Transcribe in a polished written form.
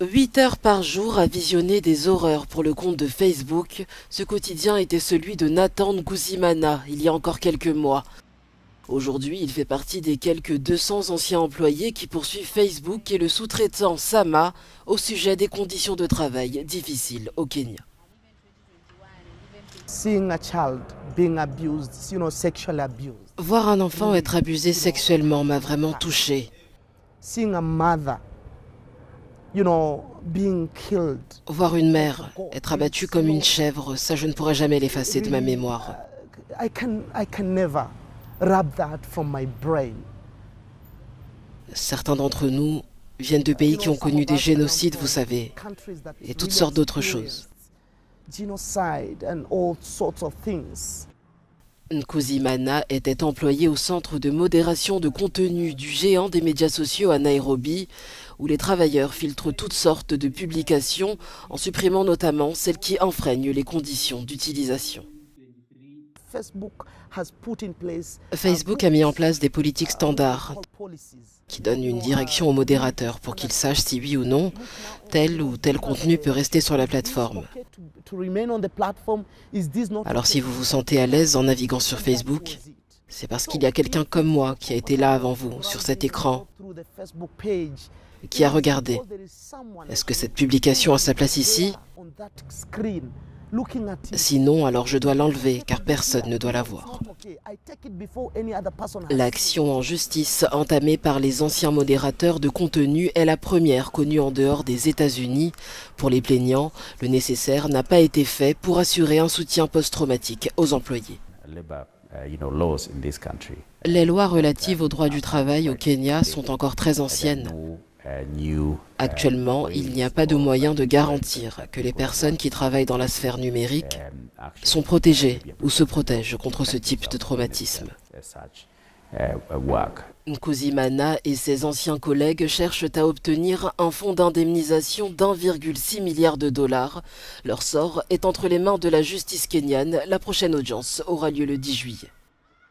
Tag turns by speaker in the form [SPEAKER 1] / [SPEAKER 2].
[SPEAKER 1] 8 heures par jour à visionner des horreurs pour le compte de Facebook, ce quotidien était celui de Nathan Nguzimana il y a encore quelques mois. Aujourd'hui, il fait partie des quelques 200 anciens employés qui poursuivent Facebook et le sous-traitant Sama au sujet des conditions de travail difficiles au Kenya. Voir un enfant être abusé sexuellement m'a vraiment touchée. Voir une mère être abattue comme une chèvre, ça je ne pourrai jamais l'effacer de ma mémoire. Certains d'entre nous viennent de pays qui ont connu des génocides, vous savez, et toutes sortes d'autres choses. Nkuzimana était employé au centre de modération de contenu du géant des médias sociaux à Nairobi, où les travailleurs filtrent toutes sortes de publications en supprimant notamment celles qui enfreignent les conditions d'utilisation. Facebook a mis en place des politiques standards qui donnent une direction aux modérateurs pour qu'ils sachent si oui ou non tel ou tel contenu peut rester sur la plateforme. Alors si vous vous sentez à l'aise en naviguant sur Facebook, c'est parce qu'il y a quelqu'un comme moi qui a été là avant vous, sur cet écran, qui a regardé. Est-ce que cette publication a sa place ici ? Sinon, alors je dois l'enlever, car personne ne doit la voir. L'action en justice entamée par les anciens modérateurs de contenu est la première connue en dehors des États-Unis. Pour les plaignants, le nécessaire n'a pas été fait pour assurer un soutien post-traumatique aux employés. Les lois relatives aux droits du travail au Kenya sont encore très anciennes. Actuellement, il n'y a pas de moyen de garantir que les personnes qui travaillent dans la sphère numérique sont protégées ou se protègent contre ce type de traumatisme. Nkuzimana et ses anciens collègues cherchent à obtenir un fonds d'indemnisation d'1,6 milliard de dollars. Leur sort est entre les mains de la justice kenyane. La prochaine audience aura lieu le 10 juillet.